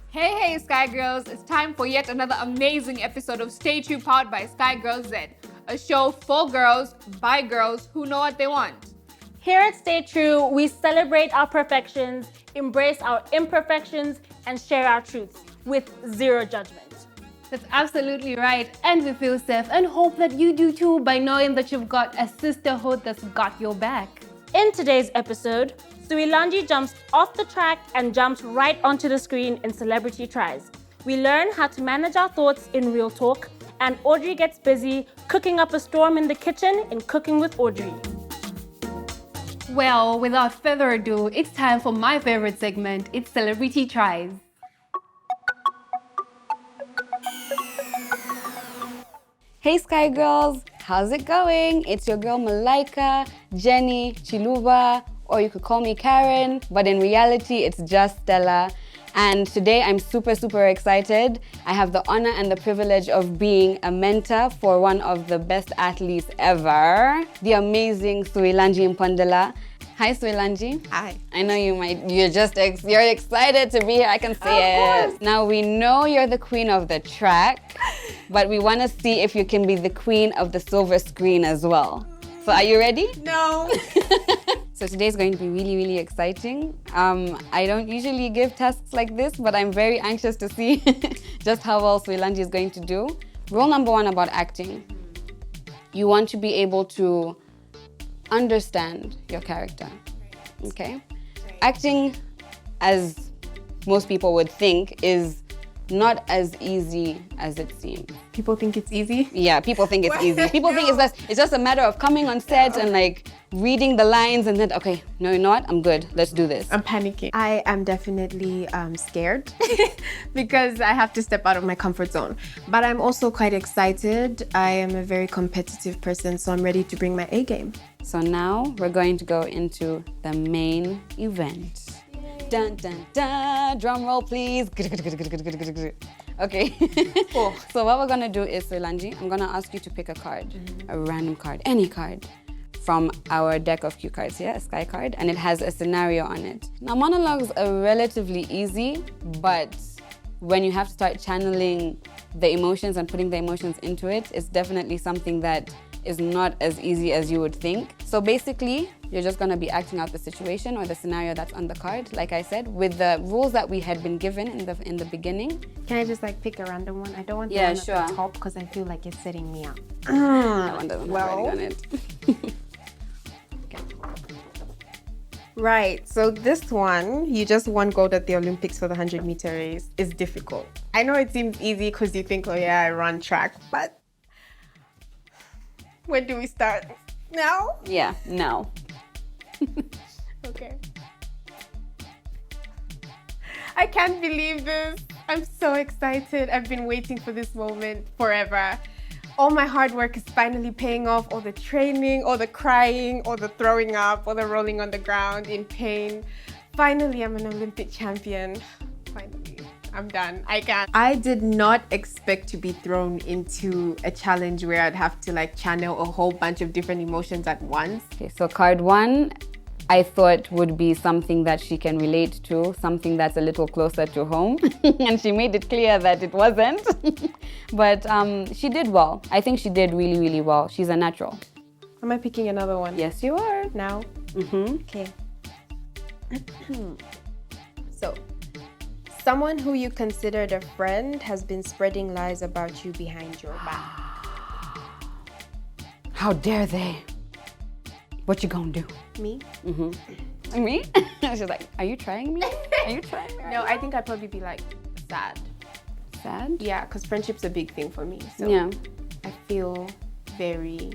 Hey, Sky Girls! It's time for yet another amazing episode of Stay True, powered by Sky Girl Z, a show for girls, by girls who know what they want. Here at Stay True, we celebrate our perfections, embrace our imperfections, and share our truths with zero judgment. That's absolutely right. And we feel safe and hope that you do too by knowing that you've got a sisterhood that's got your back. In today's episode, Suwilanji jumps off the track and jumps right onto the screen in Celebrity Tries. We learn how to manage our thoughts in real talk, and Audrey gets busy cooking up a storm in the kitchen in Cooking with Audrey. Well, without further ado, it's time for my favorite segment. It's Celebrity Tries. Hey Sky Girls, how's it going? It's your girl Malaika, Jenny, Chiluba, or you could call me Karen, but in reality it's just Stella. And today I'm super excited. I have the honor and the privilege of being a mentor for one of the best athletes ever, the amazing Suwilanji Mpondela. Hi Suwilanji. Hi. I know you're excited to be here, I can see it. Now we know you're the queen of the track, but we want to see if you can be the queen of the silver screen as well. So are you ready? No. So today's going to be really exciting. I don't usually give tasks like this, but I'm very anxious to see just how well Suwilanji is going to do. Rule number one about acting. You want to be able to understand your character, okay? Acting, as most people would think, is not as easy as it seems. People think it's easy? Yeah, people think it's easy. People think it's just a matter of coming on set and like reading the lines and then, okay, no, you know what? I'm good. Let's do this. I'm panicking. I am definitely scared because I have to step out of my comfort zone. But I'm also quite excited. I am a very competitive person, so I'm ready to bring my A game. So now we're going to go into the main event. Dun dun dun, drum roll please. Okay. Cool. So what we're gonna do is, Suwilanji, I'm gonna ask you to pick a card, a random card, any card from our deck of cue cards, yeah, a sky card, and it has a scenario on it. Now monologues are relatively easy, but when you have to start channeling the emotions and putting the emotions into it, it's definitely something that is not as easy as you would think. So basically, you're just gonna be acting out the situation or the scenario that's on the card, like I said, with the rules that we had been given in the beginning. Can I just like pick a random one? I don't want the Yeah, one sure. at the top because I feel like it's setting me up. That one doesn't have writing on it. Right, so this one, you just won gold at the Olympics for the 100-meter race, is difficult. I know it seems easy because you think, oh yeah, I run track, but where do we start? Now? Yeah, no. Okay. I can't believe this. I'm so excited. I've been waiting for this moment forever. All my hard work is finally paying off. All the training, all the crying, all the throwing up, all the rolling on the ground in pain. Finally, I'm an Olympic champion. Finally, I'm done. I can. I did not expect to be thrown into a challenge where I'd have to like channel a whole bunch of different emotions at once. Okay, so card one, I thought would be something that she can relate to, something that's a little closer to home. And she made it clear that it wasn't. But she did well. I think she did really well. She's a natural. Am I picking another one? Yes, you are. Now? Mm-hmm. Okay. So, someone who you considered a friend has been spreading lies about you behind your back. How dare they? What you gonna do? Me? Mm-hmm. Me? She's like, are you trying me? Are you trying me? No, I think I'd probably be like sad. Sad? Yeah, because friendship's a big thing for me. So Yeah. I feel very...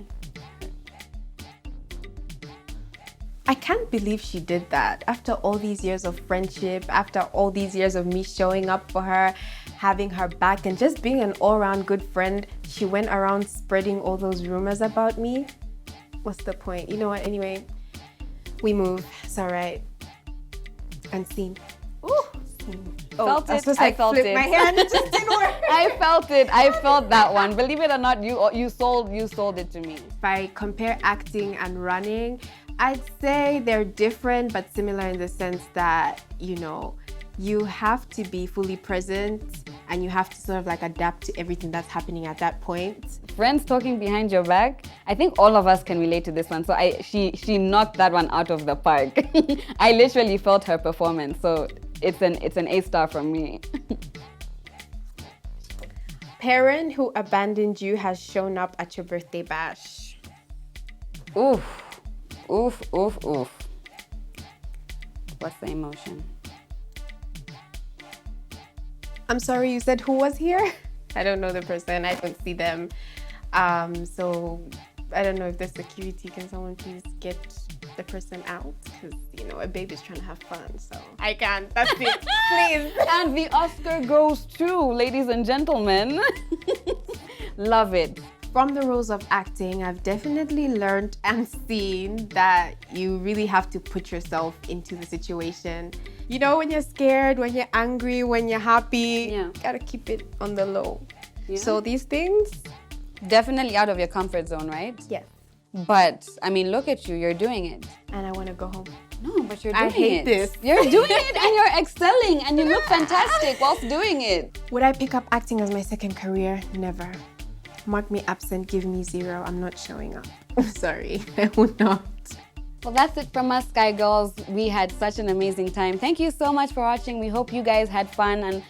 I can't believe she did that. After all these years of friendship, after all these years of me showing up for her, having her back, and just being an all-around good friend, she went around spreading all those rumors about me. What's the point? You know what? Anyway, we move. It's all right. Unseen. Ooh. Felt I was it. supposed to, I like, felt flip it. my hand. It just didn't work. I felt it. I felt that one. Believe it or not, you sold it to me. If I compare acting and running, I'd say they're different but similar in the sense that, you know, you have to be fully present and you have to sort of like adapt to everything that's happening at that point. Friends talking behind your back. I think all of us can relate to this one. So she knocked that one out of the park. I literally felt her performance. So it's an A-star from me. Parent who abandoned you has shown up at your birthday bash. Oof, oof, oof, oof. What's the emotion? I'm sorry, you said who was here? I don't know the person, I don't see them. So I don't know if there's security. Can someone please get the person out? Because, you know, a baby's trying to have fun, so I can't. That's it. Please. And the Oscar goes to, ladies and gentlemen. Love it. From the roles of acting, I've definitely learned and seen that you really have to put yourself into the situation. You know, when you're scared, when you're angry, when you're happy, you gotta keep it on the low. Yeah. So these things, definitely out of your comfort zone, right? Yes. But, I mean, look at you, you're doing it. And I want to go home. No, but you're doing it. I hate this. You're doing it and you're excelling and you look fantastic whilst doing it. Would I pick up acting as my second career? Never. Mark me absent, give me 0. I'm not showing up. Sorry, I would not. Well, that's it from us, Sky Girls. We had such an amazing time. Thank you so much for watching. We hope you guys had fun and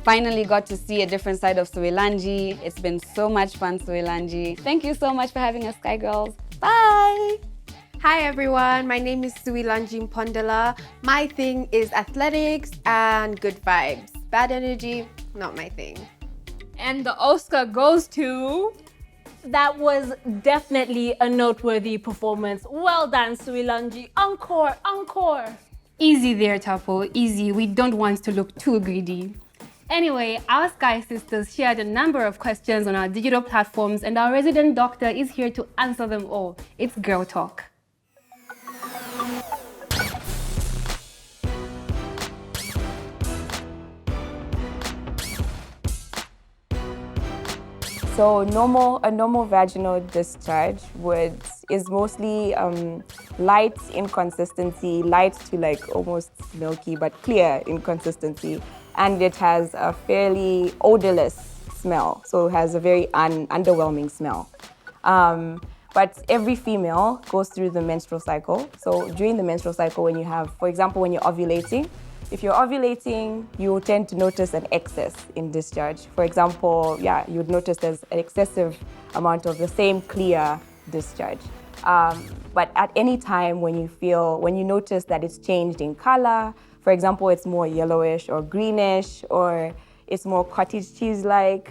finally got to see a different side of Suwilanji. It's been so much fun, Suwilanji. Thank you so much for having us, Sky Girls. Bye! Hi everyone, my name is Suwilanji Mpondela. My thing is athletics and good vibes. Bad energy, not my thing. And the Oscar goes to... That was definitely a noteworthy performance. Well done, Suwilanji. Encore, encore. Easy there, Tapo, easy. We don't want to look too greedy. Anyway, our Sky Sisters shared a number of questions on our digital platforms and our resident doctor is here to answer them all. It's Girl Talk. So a normal vaginal discharge is mostly light in consistency, light to like almost milky but clear in consistency, and it has a fairly odorless smell, so it has a very underwhelming smell. But every female goes through the menstrual cycle. So during the menstrual cycle, when you have, for example, when you're ovulating, if you're ovulating, you tend to notice an excess in discharge. For example, you would notice there's an excessive amount of the same clear discharge. But at any time when you notice that it's changed in color, for example, it's more yellowish or greenish, or it's more cottage cheese-like,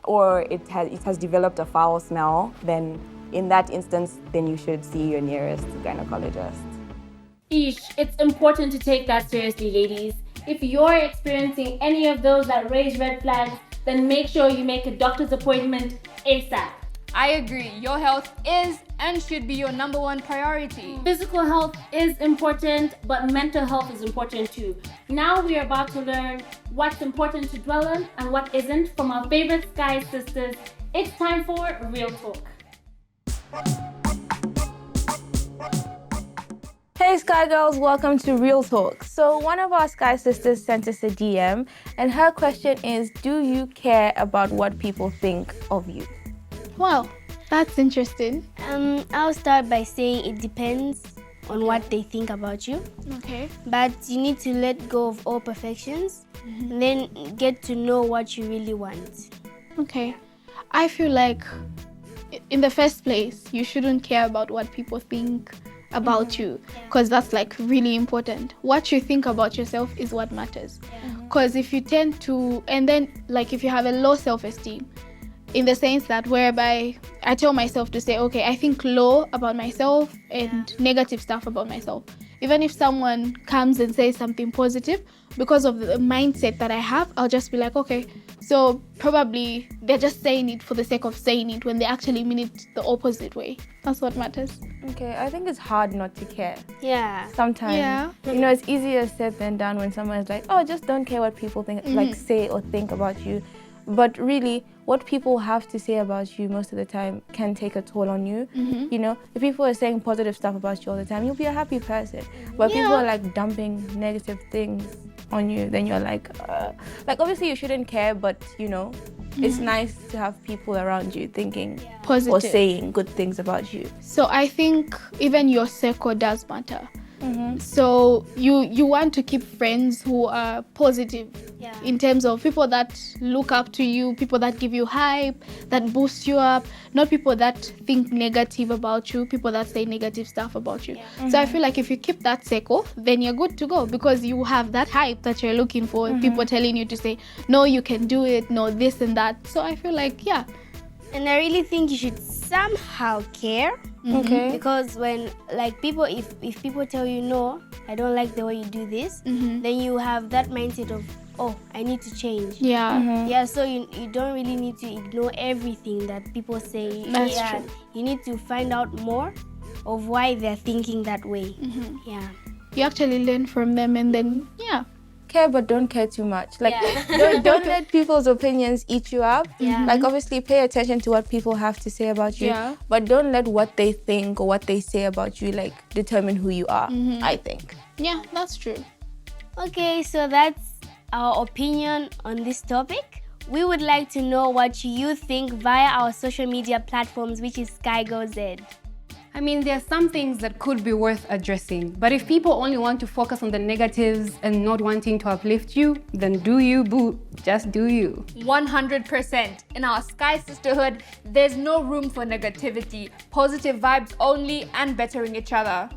or it has developed a foul smell, then in that instance, then you should see your nearest gynecologist. It's important to take that seriously, ladies. If you're experiencing any of those that raise red flags, then make sure you make a doctor's appointment ASAP. I agree. Your health is and should be your #1 priority. Physical health is important, but mental health is important too. Now we are about to learn what's important to dwell on and what isn't from our favorite Sky Sisters. It's time for Real Talk. Hey Sky Girls, welcome to Real Talk. So one of our Sky Sisters sent us a DM and her question is, do you care about what people think of you? Wow, that's interesting. I'll start by saying it depends on what they think about you. Okay. But you need to let go of all perfections, and then get to know what you really want. Okay. I feel like in the first place, you shouldn't care about what people think about you, because that's like really important. What you think about yourself is what matters. Because if you tend to, and then like if you have a low self-esteem, in the sense that whereby I tell myself to say, okay, I think low about myself and negative stuff about myself. Even if someone comes and says something positive, because of the mindset that I have, I'll just be like, okay, so probably they're just saying it for the sake of saying it when they actually mean it the opposite way. That's what matters. Okay, I think it's hard not to care. Yeah. Sometimes. Yeah. You know, it's easier said than done when someone is like, oh, just don't care what people think, like say or think about you. But really, what people have to say about you most of the time can take a toll on you. You know, if people are saying positive stuff about you all the time, you'll be a happy person. But people are like dumping negative things on you, then you're like obviously you shouldn't care, but you know, it's nice to have people around you thinking Positive. or saying good things about you. So I think even your circle does matter. So you want to keep friends who are positive in terms of people that look up to you, people that give you hype, that boost you up, not people that think negative about you, people that say negative stuff about you. So I feel like if you keep that circle, then you're good to go because you have that hype that you're looking for, people telling you to say, no, you can do it, no, this and that. So I feel like, yeah. And I really think you should somehow care. Okay. Because when like people, if people tell you no, I don't like the way you do this, then you have that mindset of, oh, I need to change. Yeah. Yeah, so you don't really need to ignore everything that people say. That's true. You need to find out more of why they're thinking that way. Yeah. You actually learn from them and then, yeah. Care, but don't care too much. Like, don't let people's opinions eat you up. Like, obviously, pay attention to what people have to say about you, but don't let what they think or what they say about you, like, determine who you are, I think. Yeah, that's true. Okay, so that's our opinion on this topic. We would like to know what you think via our social media platforms, which is SkyGoZ. I mean, there are some things that could be worth addressing, but if people only want to focus on the negatives and not wanting to uplift you, then do you, boo. Just do you. 100%. In our Sky Sisterhood, there's no room for negativity, positive vibes only, and bettering each other.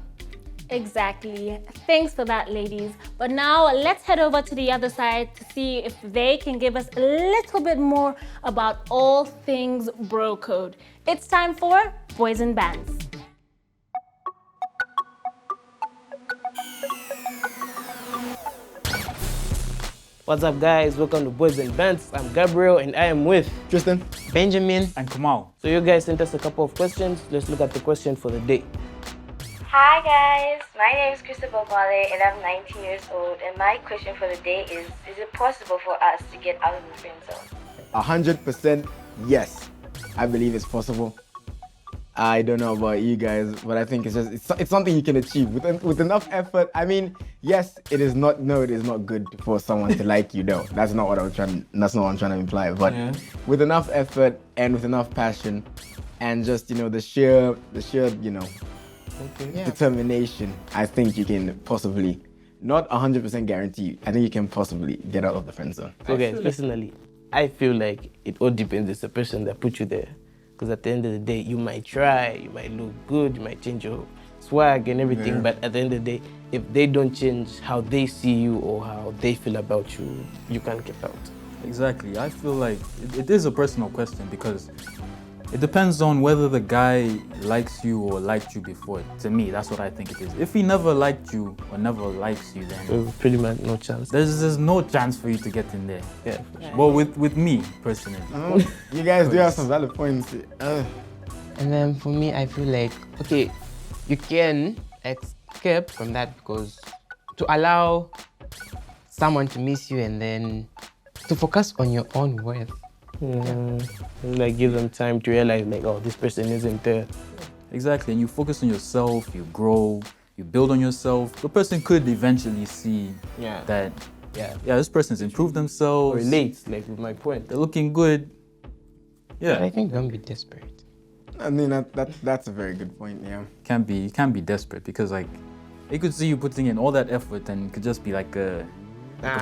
Exactly. Thanks for that, ladies. But now let's head over to the other side to see if they can give us a little bit more about all things bro code. It's time for Boys and Bands. What's up, guys? Welcome to Boys and Bands. I'm Gabriel and I am with Tristan, Benjamin, and Kamal. So you guys sent us a couple of questions. Let's look at the question for the day. Hi guys, my name is Christopher Kwale and I'm 19 years old, and my question for the day is it possible for us to get out of the friend zone? 100% yes. I believe it's possible. I don't know about you guys, but I think it's something you can achieve with enough effort. I mean, yes, it is not good for someone to like you. No, that's not what I'm trying to imply. But with enough effort and with enough passion, and just the sheer determination, I think you can possibly, not 100% guarantee, I think you can possibly get out of the friend zone. So guys, personally, I feel like it all depends on the person that put you there. Because at the end of the day, you might try, you might look good, you might change your swag and everything, but at the end of the day, if they don't change how they see you or how they feel about you, you can't get out. Exactly. I feel like it is a personal question because it depends on whether the guy likes you or liked you before. To me, that's what I think it is. If he never liked you or never likes you, then so pretty much no chance. There's no chance for you to get in there. Yeah. For sure. Well, with me personally. You guys do have some valid points. And then for me, I feel like okay, you can escape from that because to allow someone to miss you and then to focus on your own worth. Like give them time to realize like, oh, this person isn't there. Exactly, and you focus on yourself, you grow, you build on yourself. The person could eventually see that this person's improved themselves. Relates, like with my point. They're looking good. Yeah. But I think don't be desperate. I mean that's a very good point, yeah. You can't be desperate because like they could see you putting in all that effort and it could just be like a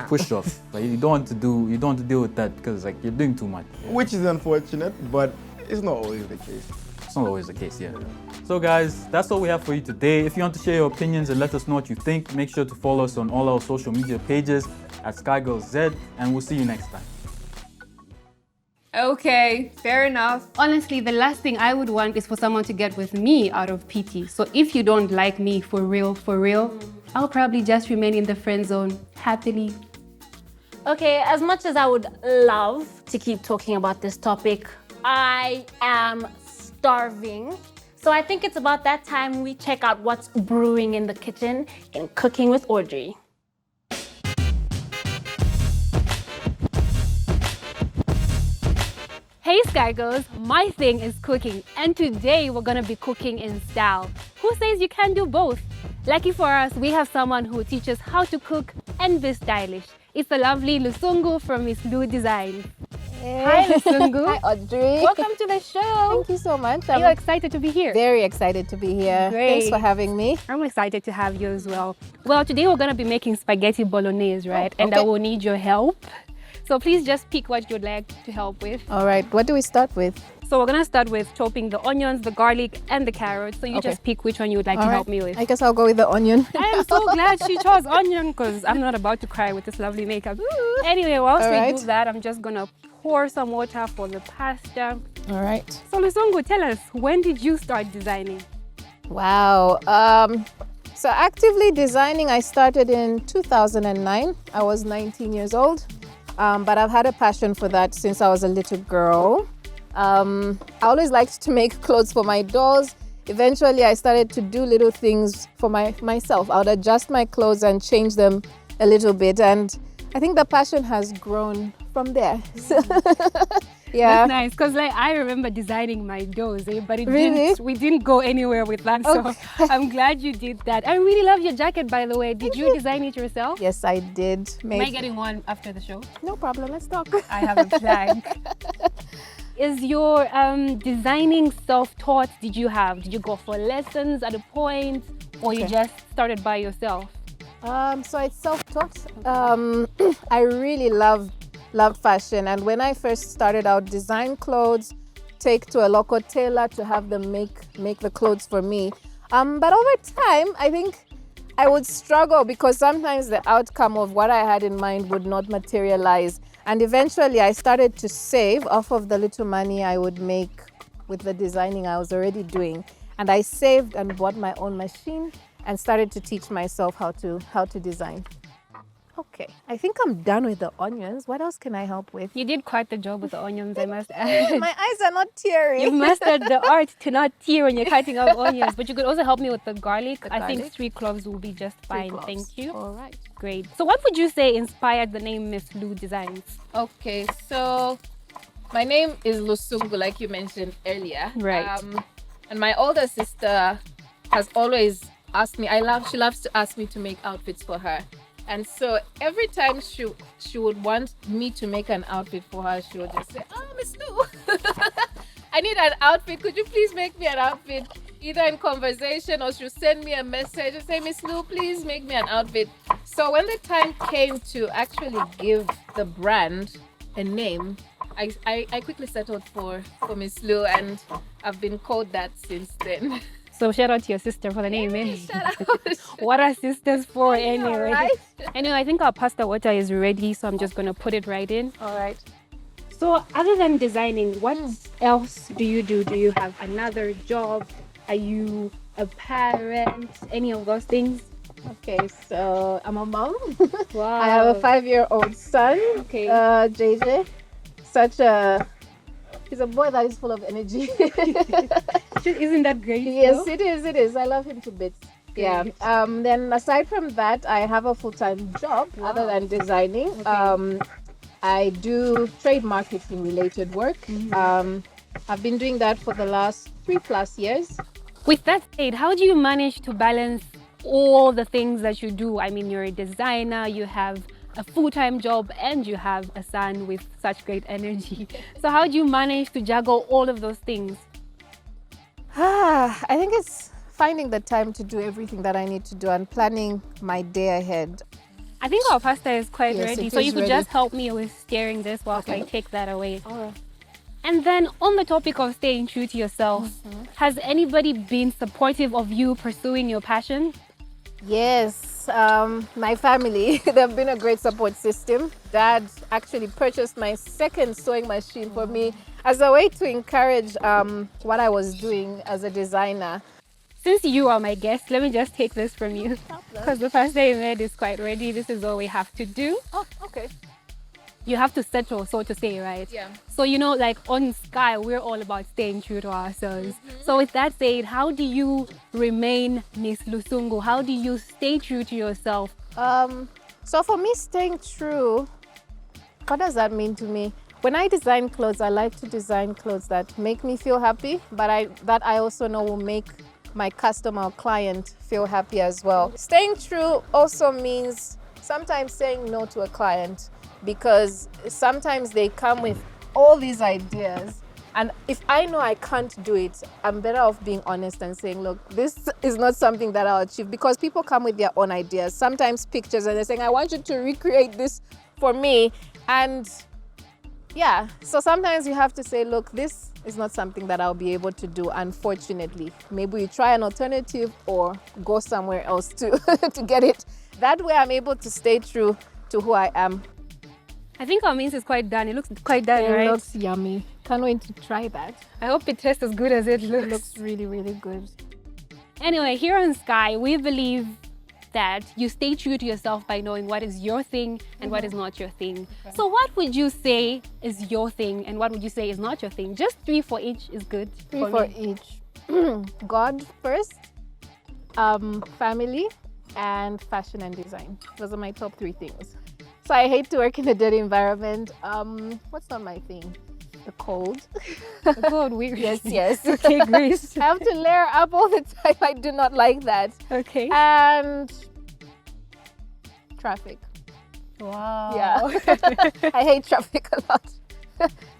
push off. Like you don't want to deal with that because like you're doing too much. Which is unfortunate, but it's not always the case. It's not always the case, yeah. So guys, that's all we have for you today. If you want to share your opinions and let us know what you think, make sure to follow us on all our social media pages at SkyGirlZ, and we'll see you next time. Okay, fair enough. Honestly, the last thing I would want is for someone to get with me out of pity. So if you don't like me for real, I'll probably just remain in the friend zone happily. Okay, as much as I would love to keep talking about this topic, I am starving. So I think it's about that time we check out what's brewing in the kitchen in Cooking with Audrey. Hey Sky Girls, my thing is cooking, and today we're gonna be cooking in style. Who says you can't do both? Lucky for us, we have someone who teaches how to cook and be stylish. It's the lovely Lusungu from Miss Lu Design. Hi, Lusungu. Hi, Audrey. Welcome to the show. Thank you so much. Are you excited to be here? Very excited to be here. Great. Thanks for having me. I'm excited to have you as well. Well, today we're going to be making spaghetti bolognese, right? Oh, and I will need your help. So please just pick what you'd like to help with. All right, what do we start with? So we're going to start with chopping the onions, the garlic, and the carrots. So you just pick which one you would like to help me with. I guess I'll go with the onion. I am so glad she chose onion because I'm not about to cry with this lovely makeup. Anyway, whilst we do that, I'm just going to pour some water for the pasta. All right. So Lusungu, tell us, when did you start designing? Wow. So actively designing, I started in 2009. I was 19 years old. But I've had a passion for that since I was a little girl. I always liked to make clothes for my dolls. Eventually, I started to do little things for myself. I would adjust my clothes and change them a little bit. And I think the passion has grown from there. Yeah. That's nice, because like I remember designing my dolls, but we didn't go anywhere with that. So I'm glad you did that. I really love your jacket, by the way. Did you design it yourself? Yes, I did. Am I getting one after the show? No problem. Let's talk. I have a plan. Is your designing self-taught? Did you go for lessons at a point, or you just started by yourself? So it's self-taught. I really love fashion, and when I first started out, design clothes, take to a local tailor to have them make the clothes for me. But over time, I think I would struggle because sometimes the outcome of what I had in mind would not materialize. And eventually I started to save off of the little money I would make with the designing I was already doing. And I saved and bought my own machine and started to teach myself how to design. Okay, I think I'm done with the onions. What else can I help with? You did quite the job with the onions, I must add. My eyes are not tearing. You've mastered the art to not tear when you're cutting up onions. But you could also help me with the garlic. I think 3 cloves will be just fine. Thank you. All right. Great. So what would you say inspired the name Miss Lu Designs? Okay, so my name is Lusungu, like you mentioned earlier. Right. And my older sister has always asked me, she loves to ask me to make outfits for her. And so every time she would want me to make an outfit for her, she would just say, Miss Lu, I need an outfit. Could you please make me an outfit? Either in conversation or she'll send me a message and say, Miss Lu, please make me an outfit. So when the time came to actually give the brand a name, I quickly settled for Miss Lu, and I've been called that since then. So shout out to your sister for the name, eh? What are sisters for anyway? Right? Anyway, I think our pasta water is ready, so I'm just going to put it right in. All right. So other than designing, what else do you do? Do you have another job? Are you a parent? Any of those things? Okay, so I'm a mom. Wow. I have a 5-year-old son, JJ. He's a boy that is full of energy. Isn't that great? Yes, it is. I love him to bits. Great. Yeah. Then aside from that, I have a full-time job other than designing. I do trade marketing related work. I've been doing that for the last 3+ years. With that said, how do you manage to balance all the things that you do? I mean, you're a designer, you have a full-time job, and you have a son with such great energy. So how do you manage to juggle all of those things? I think it's finding the time to do everything that I need to do and planning my day ahead. I think our pasta is quite ready, so you could ready. just help me with stirring this whilst I take that away. And then on the topic of staying true to yourself, has anybody been supportive of you pursuing your passion? Yes, my family, they've been a great support system. Dad actually purchased my second sewing machine for me as a way to encourage what I was doing as a designer. Since you are my guest, let me just take this from you. Because the pasta you made is quite ready. This is all we have to do. Oh, okay. You have to settle, so to say, right? Yeah. So, you know, like on Sky, we're all about staying true to ourselves. So with that said, how do you remain Miss Lusungu? How do you stay true to yourself? So for me, staying true, what does that mean to me? When I design clothes, I like to design clothes that make me feel happy, but that I also know will make my customer or client feel happy as well. Staying true also means sometimes saying no to a client, because sometimes they come with all these ideas, and if I know I can't do it, I'm better off being honest and saying, look, this is not something that I'll achieve, because people come with their own ideas, sometimes pictures, and they're saying, I want you to recreate this for me. And yeah, so sometimes you have to say, look, this is not something that I'll be able to do, unfortunately. Maybe you try an alternative or go somewhere else to get it. That way I'm able to stay true to who I am. I think our mince is quite done. It looks quite done, right? It looks yummy. Can't wait to try that. I hope it tastes as good as it looks. It looks really, really good. Anyway, here on Sky, we believe that you stay true to yourself by knowing what is your thing and what is not your thing. Okay. So what would you say is your thing and what would you say is not your thing? Just 3 for each is good. 3 for each. God first, family, and fashion and design. Those are my top 3 things. So I hate to work in a dirty environment. What's not my thing? The cold. The cold, weird. Yes. Okay, Grace. I have to layer up all the time. I do not like that. Okay. And traffic. Wow. Yeah. I hate traffic a lot.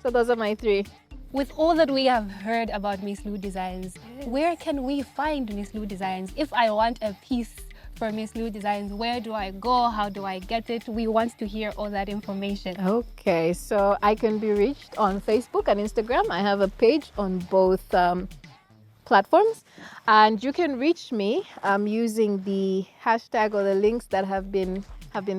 So those are my 3. With all that we have heard about Miss Lou Designs, where can we find Miss Lou Designs? If I want a piece for Miss Lou Designs, where do I go? How do I get it? We want to hear all that information. Okay, so I can be reached on Facebook and Instagram. I have a page on both platforms, and you can reach me using the hashtag or the links that have been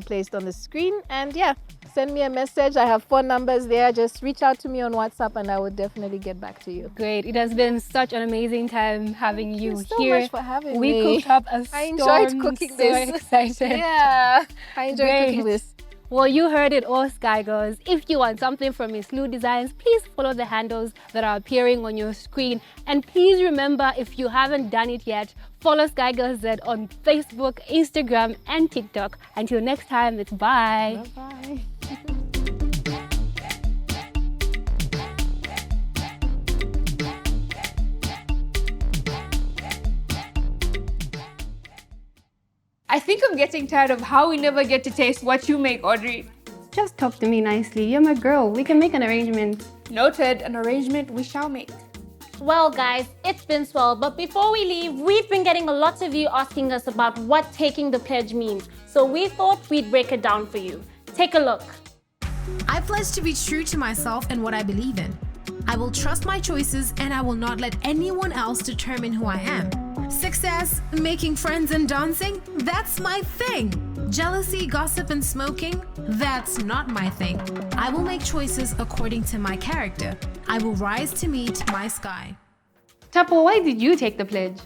placed on the screen. And yeah, send me a message. I have phone numbers there. Just reach out to me on WhatsApp and I will definitely get back to you. Great. It has been such an amazing time having you Thank you here. so much for having we me. We cooked up a storm. I enjoyed cooking this. So excited. Yeah, I enjoyed cooking this. Well, you heard it all, Sky Girls. If you want something from Miss Lou Designs, please follow the handles that are appearing on your screen. And please remember, if you haven't done it yet, follow Sky Girls Z on Facebook, Instagram, and TikTok. Until next time, it's bye. Bye-bye. I think I'm getting tired of how we never get to taste what you make, Audrey. Just talk to me nicely. You're my girl. We can make an arrangement. Noted. An arrangement we shall make. Well, guys, it's been swell. But before we leave, we've been getting a lot of you asking us about what taking the pledge means. So we thought we'd break it down for you. Take a look. I pledge to be true to myself and what I believe in. I will trust my choices and I will not let anyone else determine who I am. Success, making friends and dancing, that's my thing. Jealousy, gossip and smoking, that's not my thing. I will make choices according to my character. I will rise to meet my sky. Tapo, why did you take the pledge?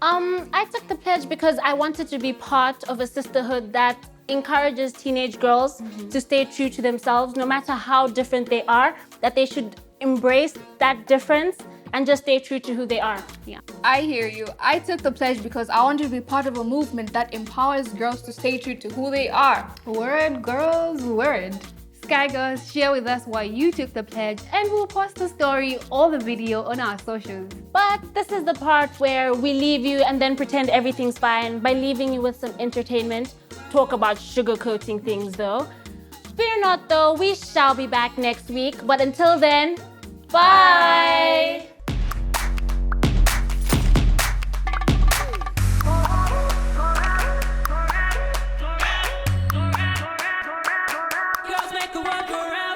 I took the pledge because I wanted to be part of a sisterhood that encourages teenage girls to stay true to themselves, no matter how different they are, that they should embrace that difference and just stay true to who they are. Yeah. I hear you. I took the pledge because I wanted to be part of a movement that empowers girls to stay true to who they are. Word, girls, word. Sky Girls, share with us why you took the pledge and we'll post the story or the video on our socials. But this is the part where we leave you and then pretend everything's fine by leaving you with some entertainment. Talk about sugarcoating things though. Fear not though, we shall be back next week. But until then, bye! Girls make the world go round.